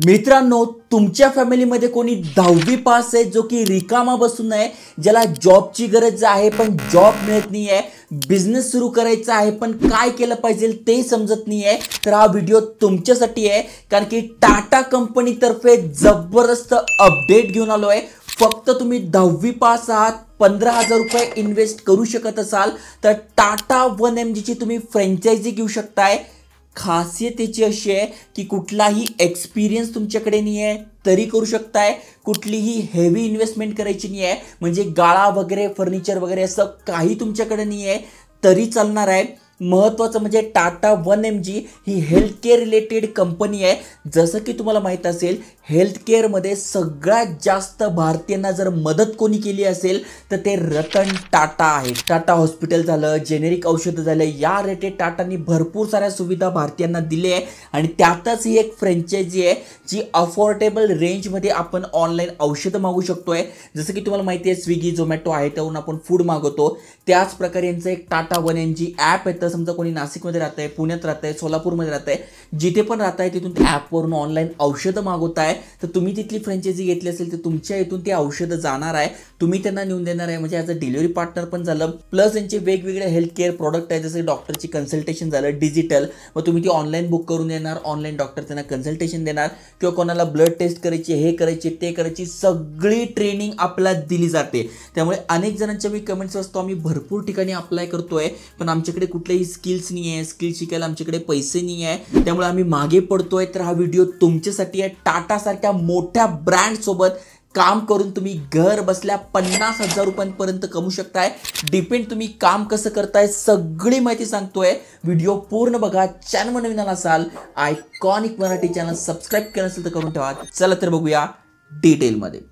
मित्रांनो, तुमच्या फॅमिलीमध्ये कोणी 10वी पास आहे जो की रिकामा बसून आहे, ज्याला जॉबची गरज आहे पण जॉब मिळत नाही आहे, बिझनेस सुरू करायचा आहे पण काय केलं पाहिजे ते समजत नाही आहे, तर हा व्हिडिओ तुमच्यासाठी आहे. कारण की टाटा कंपनी तर्फे जबरदस्त अपडेट घेऊन आलो आहे. फक्त तुम्ही 10वी पास आहात, 15,000 रुपये इन्व्हेस्ट करू शकत असाल तर टाटा 1MG ची तुम्ही फ्रँचायझी घेऊ शकताय. खासियत त्याची अशी आहे की कुठलाही एक्सपिरियन्स तुमच्याकडे नाही आहे तरी करू शकताय. कुठलीही हेवी इन्व्हेस्टमेंट करायची नाही आहे, म्हणजे गाळा वगैरे फर्निचर वगैरे असं काही तुमच्याकडे नाही आहे तरी चालणार आहे. महत्त्वाचं म्हणजे टाटा 1MG ही हेल्थ केअर रिलेटेड कंपनी आहे. जसं की तुम्हाला माहीत असेल, हेल्थ केअरमध्ये सगळ्यात जास्त भारतीयांना जर मदत कोणी केली असेल तर ते रतन टाटा आहे. टाटा हॉस्पिटल झालं, जेनेरिक औषधं झालं, या रिलेटेड टाटांनी भरपूर साऱ्या सुविधा भारतीयांना दिल्या आहे. आणि त्यातच ही एक फ्रँचायझी आहे जी अफोर्डेबल रेंजमध्ये आपण ऑनलाईन औषधं मागू शकतोय. जसं की तुम्हाला माहिती आहे, स्विगी झोमॅटो आहे त्यावरून आपण फूड मागवतो. त्याच प्रकारे यांचं एक टाटा 1MG ॲप येतं. समजा कोणी नाशिकमध्ये राहत आहे, पुण्यात राहत आहे, सोलापूरमध्ये राहत आहे, जिथे पण राहत आहे तिथून त्या ॲपवरून ऑनलाईन औषधं मागवताय तर तुम्ही तिथली फ्रँचायझी घेतली असेल तर तुमच्या इथून ते औषधं जाणार आहे, तुम्ही त्यांना नेऊन देणार आहे. म्हणजे ॲज अ डिलिव्हरी पार्टनर पण झालं. प्लस यांचे वेगवेगळे हेल्थ केअर प्रोडक्ट आहे, जसं डॉक्टरची कन्सल्टेशन झालं डिजिटल, मग तुम्ही ती ऑनलाईन बुक करून देणार, ऑनलाईन डॉक्टर त्यांना कन्सल्टेशन देणार, किंवा कोणाला ब्लड टेस्ट करायची, हे करायची ते करायची, सगळी ट्रेनिंग आपल्याला दिली जाते. त्यामुळे अनेक जणांच्या मी कमेंट्स असतो, आम्ही भरपूर ठिकाणी अप्लाय करतोय पण आमच्याकडे कुठलेही स्किल्स नाही आहे, स्किल शिकायला आमच्याकडे पैसे नाही आहे, त्यामुळे आम्ही मागे पडतोय. तर हा व्हिडिओ तुमच्यासाठी आहे. टाटा सारख्या मोठ्या ब्रँड सोबत काम करून तुम्ही घर बसल्या 50,000 रुपयांपर्यंत कमवू शकताय. डिपेंड तुम्ही काम कसं करताय सगळी माहिती सांगतोय. व्हिडिओ पूर्ण बघा. चॅनल नवीन असाल, आयकॉनिक मराठी चॅनल सबस्क्राईब केलं असेल तर करून ठेवा. चला तर बघूया डिटेलमध्ये.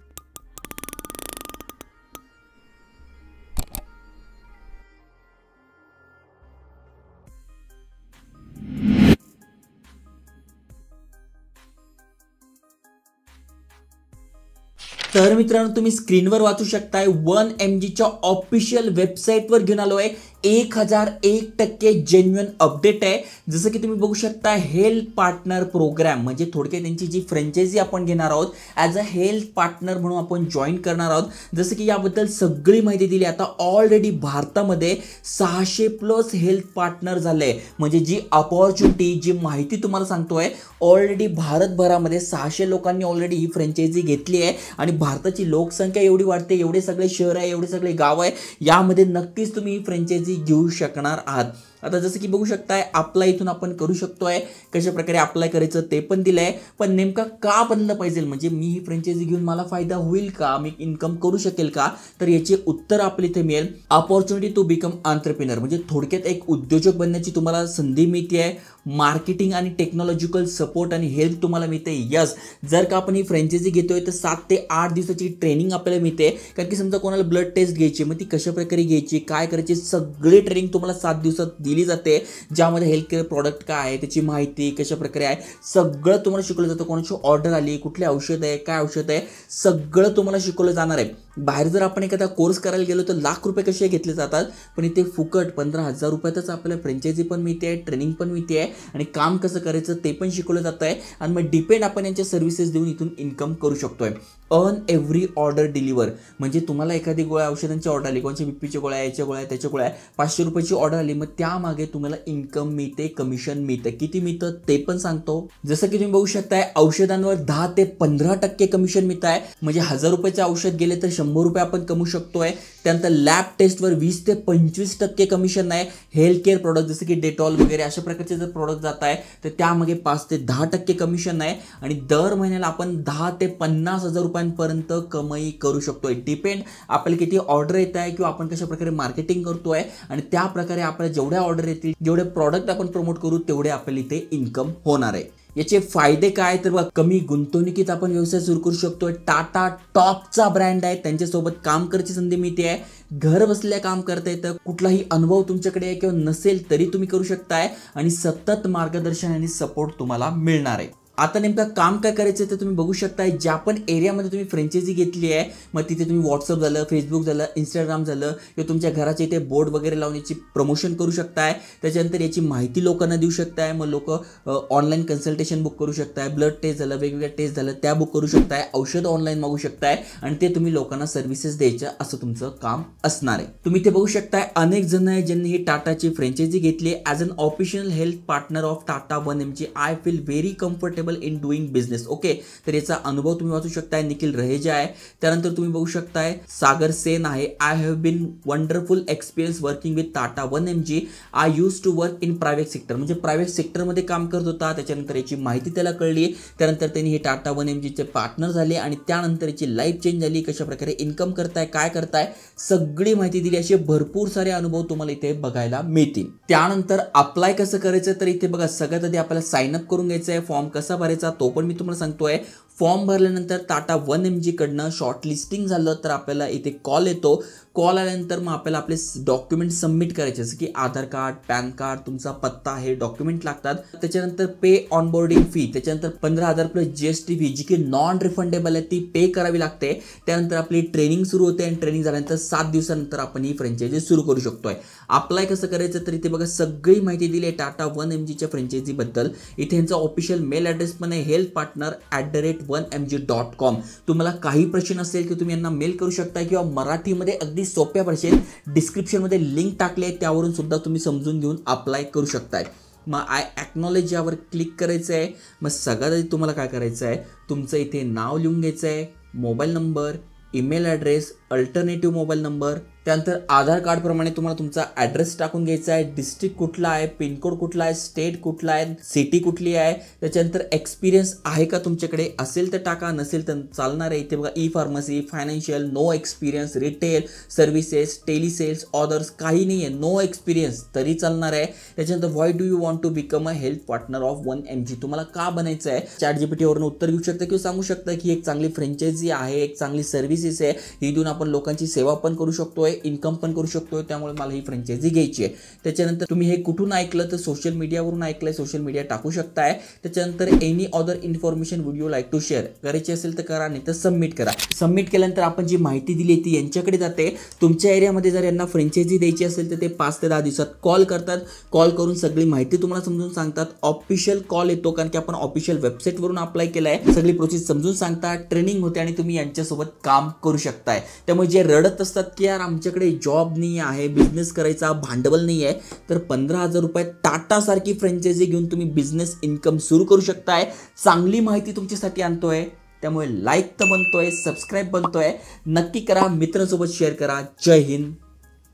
तर मित्रांनो, तुम्ही स्क्रीनवर वाचू शकताय 1MGच्या ऑफिशियल वेबसाईटवर घेऊन आलो आहे. 1001% जेन्युइन अपडेट आहे. जसं की तुम्ही बघू शकता, हेल्थ पार्टनर प्रोग्राम म्हणजे थोडक्यात त्यांची जी फ्रँचायझी आपण घेणार आहोत, ॲज अ हेल्थ पार्टनर म्हणून आपण जॉईन करणार आहोत. जसं की याबद्दल सगळी माहिती दिली. आता ऑलरेडी भारतामध्ये 600+ हेल्थ पार्टनर झाले. म्हणजे जी अपॉर्च्युनिटी, जी माहिती तुम्हाला सांगतोय, ऑलरेडी भारतभरामध्ये 600 लोकांनी ऑलरेडी ही फ्रँचायझी घेतली आहे. आणि भारताची लोकसंख्या एवढी वाढते, एवढे सगळे शहर आहे, एवढे सगळे गाव आहे, यामध्ये नक्कीच तुम्ही ही फ्रँचायझी घेऊ शकणार आहात. आता जसं की बघू शकताय, अप्लाय इथून आपण करू शकतोय. कशा प्रकारे अप्लाय करायचं ते पण दिलं आहे. पण नेमका का बनलं पाहिजे, म्हणजे मी ही फ्रँचायझी घेऊन मला फायदा होईल का, मी इन्कम करू शकेल का, तर याचे उत्तर आपल्या इथे मिळेल. अपॉर्च्युनिटी टू बिकम एंटरप्रेन्योर म्हणजे थोडक्यात एक उद्योजक बनण्याची तुम्हाला संधी मिळते आहे. मार्केटिंग आणि टेक्नॉलॉजिकल सपोर्ट आणि हेल्प तुम्हाला मिळते. यस, जर का आपण ही फ्रँचायझी घेतोय तर 7 ते 8 दिवसाची ट्रेनिंग आपल्याला मिळते. कारण की समजा कोणाला ब्लड टेस्ट घ्यायची, मग ती कशा प्रकारे घ्यायची, काय करायची, सगळी ट्रेनिंग तुम्हाला 7 दिवसात दिली जाते. ज्यामध्ये हेल्थ केअर प्रॉडक्ट काय आहे, त्याची माहिती कशा प्रकारे आहे, सगळं तुम्हाला शिकवलं जातं. कोणाची ऑर्डर आली, कुठले औषध आहे, काय औषध आहे, सगळं तुम्हाला शिकवलं जाणार आहे. बाहेर जर आपण एखादा कोर्स करायला गेलो तर लाख रुपये कसे घेतले जातात, पण इथे फुकट 15,000 रुपयातच आपल्याला फ्रँचायझी पण मिळते आहे, ट्रेनिंग पण मिळते आहे आणि काम कसं करायचं ते पण शिकवलं जातं आहे. आणि मग डिपेंड आपण यांच्या सर्व्हिसेस देऊन इथून इन्कम करू शकतोय. अर्न एव्हरी ऑर्डर डिलिव्हर म्हणजे तुम्हाला एखादी गोळ्या औषधांची ऑर्डर आली, कोणच्या बीपीच्या गोळ्या, याच्या गोळ्या, त्याच्या गोळ्या, 500 रुपयाची ऑर्डर आली, मग त्यामागे तुम्हाला इन्कम मिळते, कमिशन मिळतं. किती मिळतं ते पण सांगतो. जसं की तुम्ही बघू शकताय, औषधांवर 10 ते 15% कमिशन मिळत आहे. म्हणजे 1000 रुपयाचे औषध गेले तर 100 रुपये आपण कमवू शकतोय. त्यानंतर लॅब टेस्टवर 20 ते 25% कमिशन आहे. हेल्थ केअर प्रोडक्ट जसं की डेटॉल वगैरे अशा प्रकारचे जर प्रोडक्ट जात आहे तर त्यामागे 5 ते 10% कमिशन आहे. आणि दर महिन्याला आपण 10 ते 50,000 रुपयांपर्यंत कमाई करू शकतोय. डिपेंड आपल्याला किती ऑर्डर येत आहे किंवा आपण कशा प्रकारे मार्केटिंग करतोय आणि त्या प्रकारे आपल्याला जेवढ्या ऑर्डर येतील, जेवढे प्रॉडक्ट आपण प्रमोट करू, तेवढे आपल्याला इथे इन्कम होणार आहे. याचे फायदे काय, तर कमी गुंतवणुकीत आपण व्यवसाय सुरू करू शकतोय. टाटा टॉपचा ब्रँड आहे, त्यांच्यासोबत काम करायची संधी मिळते आहे. घर बसल्या काम करता येतं. कुठलाही अनुभव तुमच्याकडे आहे किंवा नसेल तरी तुम्ही करू शकताय आणि सतत मार्गदर्शन आणि सपोर्ट तुम्हाला मिळणार आहे. आता नेमकं काम काय करायचं तर तुम्ही बघू शकता, ज्या पण एरियामध्ये तुम्ही फ्रँचायझी घेतली आहे मग तिथे तुम्ही व्हॉट्सअप झालं, फेसबुक झालं, इंस्टाग्राम झालं किंवा तुमच्या घराच्या इथे बोर्ड वगैरे लावून याची प्रमोशन करू शकताय. त्याच्यानंतर याची माहिती लोकांना देऊ शकताय. मग लोक ऑनलाईन कन्सल्टेशन बुक करू शकताय, ब्लड टेस्ट झालं, वेगवेगळ्या टेस्ट झालं त्या बुक करू शकताय, औषध ऑनलाईन मागू शकताय आणि ते तुम्ही लोकांना सर्व्हिसेस द्यायच्या असं तुमचं काम असणार आहे. तुम्ही ते बघू शकताय अनेक जण आहे ज्यांनी ही टाटाची फ्रँचायझी घेतली. As an official health partner of Tata 1mg I feel very comfortable in doing business. Okay, तर याचा अनुभव तुम्ही वाचू शकताय. निखिल रहेजा आहे. त्यानंतर तुम्ही बघू शकताय सागर सेन आहे. I have been wonderful experience working with Tata 1mg. I use to work in private sector, म्हणजे प्रायव्हेट सेक्टरमध्ये काम करत होता. त्याच्यानंतर याची माहिती त्याला कळली. त्यानंतर त्यांनी हे टाटा 1mgचे पार्टनर झाले आणि त्यानंतर याची लाईफ चेंज झाली. कशा प्रकारे इन्कम करताय, काय करताय, सगळी माहिती दिली. असे भरपूर सारे अनुभव तुम्हाला इथे बघायला मिळतील. त्यानंतर अप्लाय कसं करायचं तर इथे बघा, सगळ्यात आधी आपल्याला साइन अप करून घ्यायचं आहे. फॉर्म कसा भरायचा तो पण मी तुम्हाला सांगतोय. फॉर्म भरल्यानंतर टाटा 1mg कडनं शॉर्ट लिस्टिंग झालं तर आपल्याला इथे कॉल येतो. कॉल आल्यानंतर मग आपल्याला आपले डॉक्युमेंट सबमिट करायचे, जसं की आधार कार्ड, पॅन कार्ड, तुमचा पत्ता, हे डॉक्युमेंट लागतात. त्याच्यानंतर पे ऑनबोर्डिंग फी, त्याच्यानंतर 15,000 प्लस GST फी जी की नॉन रिफंडेबल आहे ती पे करावी लागते. त्यानंतर आपली ट्रेनिंग सुरू होते आणि ट्रेनिंग झाल्यानंतर 7 दिवसानंतर आपण ही फ्रँचायझी सुरू करू शकतोय. अप्लाय कसं करायचं तर इथे बघा सगळी माहिती दिली आहे टाटा 1mgच्या फ्रँचायझीबद्दल. इथे यांचा ऑफिशियल मेल ॲड्रेस पण आहे healthpartner@1mg.com. तुम्हाला काही प्रश्न असेल की तुम्ही यांना मेल करू शकता किंवा मराठीमध्ये अगदी सोप्या भाषेत डिस्क्रिप्शनमध्ये लिंक टाकले आहे त्यावरून सुद्धा तुम्ही समजून घेऊन अप्लाय करू शकताय. मग आय ॲक्नॉलेज यावर क्लिक करायचं आहे. मग सगळ्यात आधी तुम्हाला काय करायचं आहे, तुमचं इथे नाव लिहून घ्यायचं आहे, mobile number, email address, alternative mobile number, त्यानंतर आधार कार्ड प्रमाणे तुम्हाला तुमचा ॲड्रेस टाकून घ्यायचा आहे. डिस्ट्रिक्ट कुठला आहे, पिनकोड कुठला आहे, स्टेट कुठला आहे, सिटी कुठली आहे, त्याच्यानंतर एक्सपिरियन्स आहे का तुमच्याकडे, असेल तर टाका, नसेल तर चालणार आहे. इथे बघा e pharmacy, financial, no experience, retail, services, telesales, others काही नाही आहे, नो एक्सपिरियन्स तरी चालणार आहे. त्याच्यानंतर why do you want to become a health partner of 1mg, तुम्हाला का बनायचं आहे. ChatGPT वरून उत्तर घेऊ शकता किंवा सांगू शकता की एक चांगली फ्रँचायझी आहे, एक चांगली सर्व्हिसेस आहे, ही देऊन आपण लोकांची सेवा पण करू शकतोय, इन्कम पण करू शकतोय, त्यामुळे मला ही फ्रँचायझी घ्यायची आहे. त्याच्यानंतर तुम्ही हे कुठून ऐकलं तर सोशल मीडियावरून ऐकलंय, सोशल मीडिया टाकू शकताय. त्याच्यानंतर any other information would you like to share, करायची असेल तर करा, नाही तर सबमिट करा. सबमिट केल्यानंतर आपण जी माहिती दिली ती यांच्याकडे जाते. तुमच्या एरियामध्ये जर यांना फ्रँचायझी द्यायची असेल तर ते 5 ते 10 दिवसात कॉल करतात. कॉल करून सगळी माहिती तुम्हाला समजून सांगतात. ऑफिशियल कॉल येतो कारण की आपण ऑफिशियल वेबसाईटवरून अप्लाय केला आहे. सगळी प्रोसेस समजून सांगतात, ट्रेनिंग होते आणि तुम्ही यांच्यासोबत काम करू शकताय. त्यामुळे जे रडत असतात की यार आमच्याकडे जॉब नाही आहे, बिझनेस करायचा भांडवल नाही आहे, तर 15,000 रुपयात टाटा सारखी फ्रँचायझी घेऊन तुम्ही बिझनेस इन्कम सुरू करू शकताय. चांगली माहिती तुमच्यासाठी आणतोय, त्यामुळे लाईक तर बनतोय, सबस्क्राईब बनतोय, नक्की करा, मित्रांसोबत शेअर करा. जय हिंद,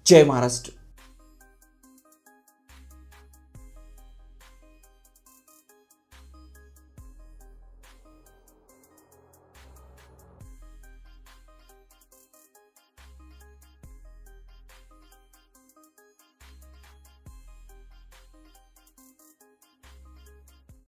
जय महाराष्ट्र.